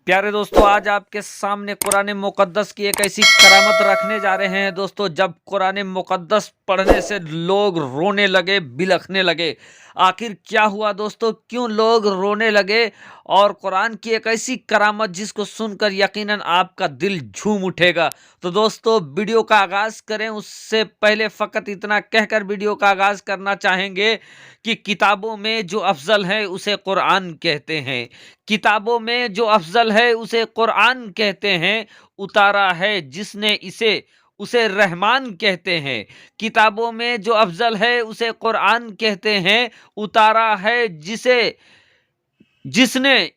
प्यारे दोस्तों, आज आपके सामने कुरान मुकद्दस की एक ऐसी करामत रखने जा रहे हैं दोस्तों। जब कुरान मुकद्दस पढ़ने से लोग रोने लगे, बिलखने लगे। आखिर क्या हुआ दोस्तों, क्यों लोग रोने लगे? और कुरान की एक ऐसी करामत जिसको सुनकर यकीनन आपका दिल झूम उठेगा। तो दोस्तों, वीडियो का आगाज करें उससे पहले फ़कत इतना कहकर वीडियो का आगाज करना चाहेंगे कि किताबों में जो अफजल है उसे कुरान कहते हैं। किताबों में जो अफजल है उसे कुरान कहते हैं। उतारा है जिसने इसे, उसे रहमान कहते हैं। किताबों में जो अफजल है उसे कुरान कहते हैं। उतारा है जिसने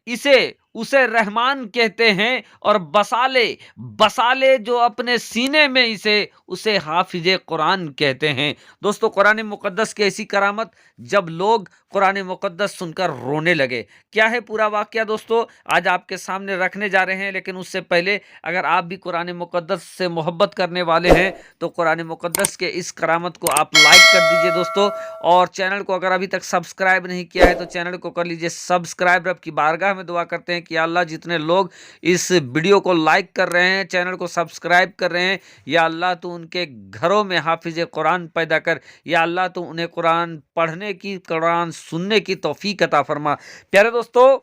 इसे, उसे रहमान कहते हैं। और बसाले बसाले जो अपने सीने में इसे, उसे हाफिज कुरान कहते हैं। दोस्तों, कुरान मुकद्दस की ऐसी करामत, जब लोग कुरान मुकद्दस सुनकर रोने लगे। क्या है पूरा वाकया दोस्तों, आज आपके सामने रखने जा रहे हैं। लेकिन उससे पहले अगर आप भी कुरान मुकद्दस से मोहब्बत करने वाले हैं तो कुरान मुकद्दस के इस करामत को आप लाइक कर दीजिए दोस्तों। और चैनल को अगर अभी तक सब्सक्राइब नहीं किया है तो चैनल को कर लीजिए सब्सक्राइब। रब की बारगाह में दुआ करते हैं कि अल्लाह, जितने लोग इस वीडियो को लाइक कर रहे हैं, चैनल को सब्सक्राइब कर रहे हैं, या अल्लाह तू उनके घरों में हाफिज कुरान पैदा कर। या अल्लाह तू उन्हें कुरान पढ़ने की, कुरान सुनने की तौफीक अता फरमा। प्यारे दोस्तों,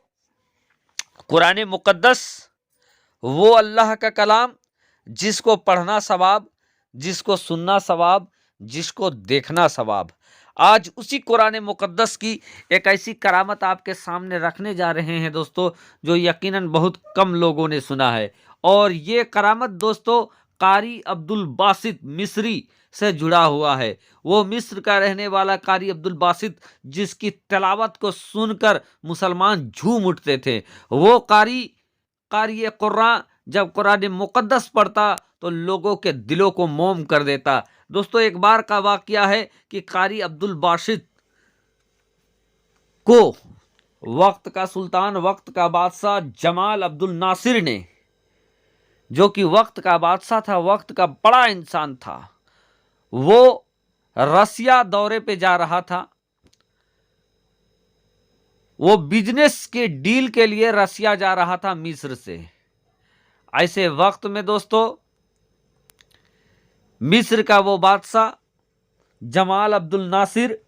कुरान मुकद्दस वो अल्लाह का कलाम जिसको पढ़ना सवाब, जिसको सुनना सवाब, जिसको देखना सवाब। आज उसी कुरान मुकद्दस की एक ऐसी करामत आपके सामने रखने जा रहे हैं दोस्तों, जो यकीनन बहुत कम लोगों ने सुना है। और ये करामत दोस्तों कारी अब्दुल बासित मिस्री से जुड़ा हुआ है। वो मिस्र का रहने वाला कारी अब्दुल बासित, जिसकी तिलावत को सुनकर मुसलमान झूम उठते थे। वो कारी कुरान जब कुरान मुकद्दस पढ़ता तो लोगों के दिलों को मोम कर देता। दोस्तों, एक बार का वाकया है कि कारी अब्दुल बासित को वक्त का सुल्तान, वक्त का बादशाह जमाल अब्दुल नासिर ने, जो कि वक्त का बादशाह था, वक्त का बड़ा इंसान था, वो रसिया दौरे पे जा रहा था। वो बिजनेस के डील के लिए रसिया जा रहा था मिस्र से। ऐसे वक्त में दोस्तों, मिस्र का वो बादशाह जमाल अब्दुल नासिर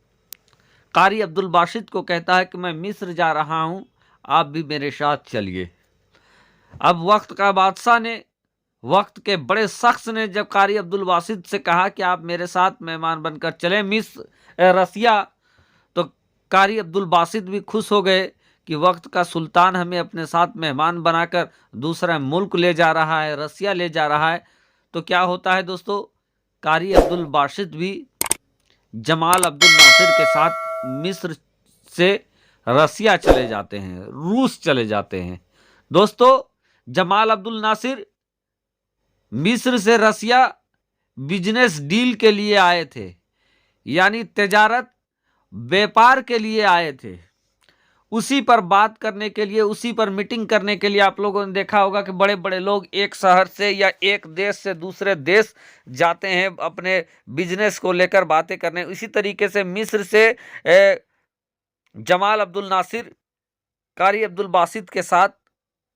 कारी अब्दुल बासित को कहता है कि मैं मिस्र जा रहा हूं, आप भी मेरे साथ चलिए। अब वक्त का बादशाह ने, वक्त के बड़े शख्स ने जब कारी अब्दुल बासित से कहा कि आप मेरे साथ मेहमान बनकर चलें मिस्र रसिया, तो कारी अब्दुल बासित भी खुश हो गए कि वक्त का सुल्तान हमें अपने साथ मेहमान बनाकर दूसरा मुल्क ले जा रहा है, रसिया ले जा रहा है। तो क्या होता है दोस्तों, कारी अब्दुल बासित भी जमाल अब्दुल नासिर के साथ मिस्र से रसिया चले जाते हैं, रूस चले जाते हैं। दोस्तों, जमाल अब्दुल नासिर मिस्र से रसिया बिजनेस डील के लिए आए थे, यानी तिजारत, व्यापार के लिए आए थे। उसी पर बात करने के लिए, उसी पर मीटिंग करने के लिए आप लोगों ने देखा होगा कि बड़े बड़े लोग एक शहर से या एक देश से दूसरे देश जाते हैं अपने बिजनेस को लेकर बातें करने। इसी तरीके से मिस्र से जमाल अब्दुल नासिर कारी अब्दुल बासित के साथ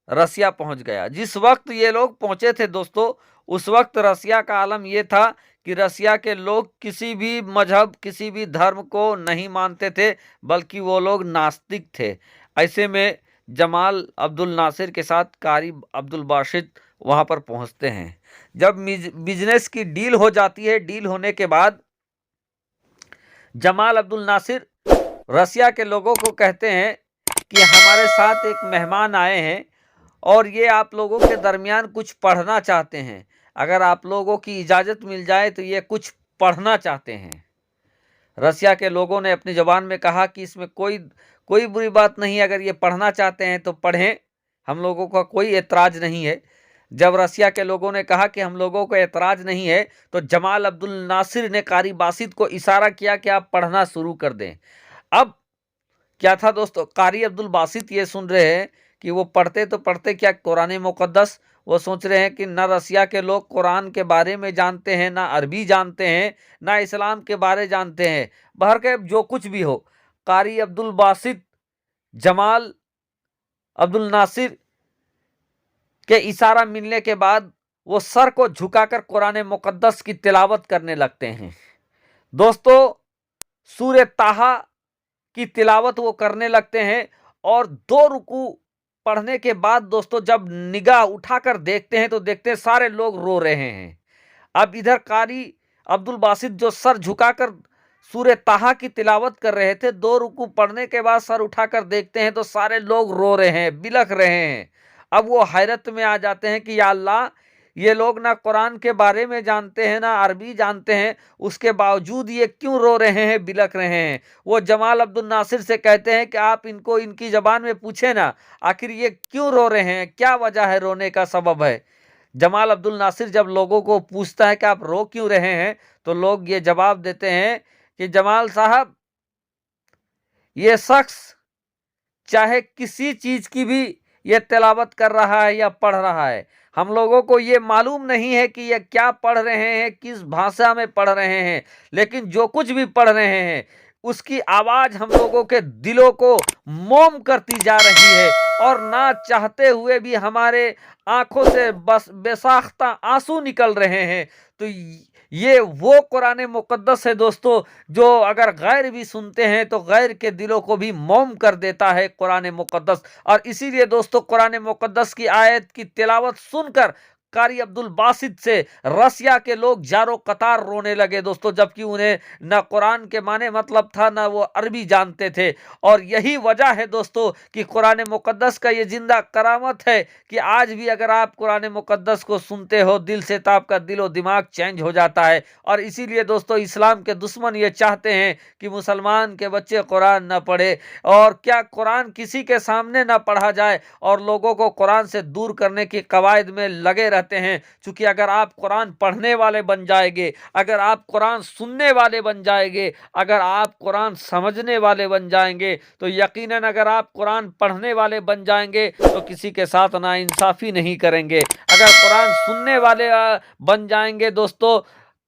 रसिया पहुंच गया। जिस वक्त ये लोग पहुंचे थे दोस्तों, उस वक्त रसिया का आलम यह था कि रसिया के लोग किसी भी मजहब, किसी भी धर्म को नहीं मानते थे, बल्कि वो लोग नास्तिक थे। ऐसे में जमाल अब्दुल नासिर के साथ कारी अब्दुल बासित वहां पर पहुंचते हैं। जब बिजनेस की डील हो जाती है, डील होने के बाद जमाल अब्दुल नासिर रसिया के लोगों को कहते हैं कि हमारे साथ एक मेहमान आए हैं और ये आप लोगों के दरमियान कुछ पढ़ना चाहते हैं। अगर आप लोगों की इजाज़त मिल जाए तो ये कुछ पढ़ना चाहते हैं। रसिया के लोगों ने अपनी ज़बान में कहा कि इसमें कोई बुरी बात नहीं, अगर ये पढ़ना चाहते हैं तो पढ़ें, हम लोगों का कोई एतराज़ नहीं है। जब रसिया के लोगों ने कहा कि हम लोगों को एतराज़ नहीं है, तो जमाल अब्दुल नासिर ने कारी बासित को इशारा किया कि आप पढ़ना शुरू कर दें। अब क्या था दोस्तों, कारी अब्दुल बासित ये सुन रहे हैं कि वो पढ़ते तो पढ़ते क्या कुरान मुकद्दस। वो सोच रहे हैं कि न रसिया के लोग कुरान के बारे में जानते हैं, ना अरबी जानते हैं, ना इस्लाम के बारे जानते हैं। बहर के जो कुछ भी हो, कारी अब्दुल बासित जमाल अब्दुल नासिर के इशारा मिलने के बाद वो सर को झुकाकर कुरान मुकद्दस की तिलावत करने लगते हैं। दोस्तों, सूरह ताहा की तिलावत वो करने लगते हैं और 2 रुकू पढ़ने के बाद दोस्तों जब निगाह उठाकर देखते हैं तो देखते हैं सारे लोग रो रहे हैं। अब इधर कारी अब्दुल बासित जो सर झुकाकर सूरह ताहा की तिलावत कर रहे थे, 2 रुकू पढ़ने के बाद सर उठाकर देखते हैं तो सारे लोग रो रहे हैं, बिलख रहे हैं। अब वो हैरत में आ जाते हैं कि या अल्लाह, ये लोग ना कुरान के बारे में जानते हैं ना अरबी जानते हैं, उसके बावजूद ये क्यों रो रहे हैं, बिलख रहे हैं। वो जमाल अब्दुल नासिर से कहते हैं कि आप इनको इनकी जबान में पूछे ना, आखिर ये क्यों रो रहे हैं, क्या वजह है, रोने का सबब है। जमाल अब्दुल नासिर जब लोगों को पूछता है कि आप रो क्यों रहे हैं, तो लोग ये जवाब देते हैं कि जमाल साहब, ये शख्स चाहे किसी चीज की भी ये तिलावत कर रहा है या पढ़ रहा है, हम लोगों को ये मालूम नहीं है कि ये क्या पढ़ रहे हैं, किस भाषा में पढ़ रहे हैं, लेकिन जो कुछ भी पढ़ रहे हैं उसकी आवाज हम लोगों के दिलों को मोम करती जा रही है और ना चाहते हुए भी हमारे आंखों से बस बेसाख्ता आंसू निकल रहे हैं। तो ये वो कुरान मुकद्दस है दोस्तों, जो अगर गैर भी सुनते हैं तो गैर के दिलों को भी मौम कर देता है कुरान मुकद्दस। और इसीलिए दोस्तों कुरान मुकद्दस की आयत की तिलावत सुनकर कारी अब्दुल बासित से रसिया के लोग जारो कतार रोने लगे दोस्तों, जबकि उन्हें न कुरान के माने मतलब था न वो अरबी जानते थे। और यही वजह है दोस्तों कि कुरान मुकद्दस का ये जिंदा करामत है कि आज भी अगर आप कुरान मुकद्दस को सुनते हो दिल से तो आपका दिलो दिमाग चेंज हो जाता है। और इसीलिए दोस्तों इस्लाम के दुश्मन ये चाहते हैं कि मुसलमान के बच्चे कुरान न पढ़े, और क्या कुरान किसी के सामने न पढ़ा जाए, और लोगों को कुरान से दूर करने की कवायद में लगे रहते हैं। क्योंकि अगर आप कुरान पढ़ने वाले बन जाएंगे, अगर आप कुरान सुनने वाले बन जाएंगे, अगर आप कुरान समझने वाले बन जाएंगे, तो यकीनन अगर आप कुरान पढ़ने वाले बन जाएंगे तो किसी के साथ नाइंसाफी नहीं करेंगे। अगर कुरान सुनने वाले बन जाएंगे दोस्तों,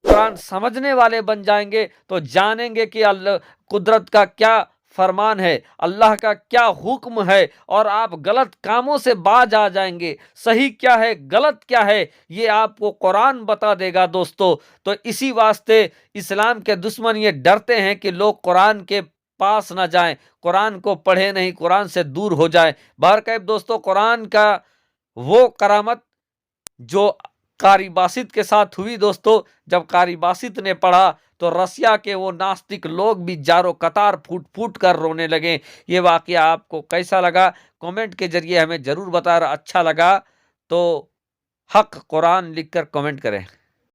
कुरान समझने वाले बन जाएंगे, तो जानेंगे कि अल्लाह कुदरत का क्या फरमान है, अल्लाह का क्या हुक्म है, और आप गलत कामों से बाज आ जाएंगे। सही क्या है गलत क्या है ये आपको कुरान बता देगा दोस्तों। तो इसी वास्ते इस्लाम के दुश्मन ये डरते हैं कि लोग कुरान के पास ना जाएं, कुरान को पढ़े नहीं, कुरान से दूर हो जाएं। बहरकैफ दोस्तों, कुरान का वो करामत जो कारी बासित के साथ हुई दोस्तों, जब कारी बासित ने पढ़ा तो रसिया के वो नास्तिक लोग भी जारो कतार फूट फूट कर रोने लगे। ये वाकया आपको कैसा लगा, कमेंट के जरिए हमें जरूर बताना। अच्छा लगा तो हक कुरान लिखकर कमेंट करें।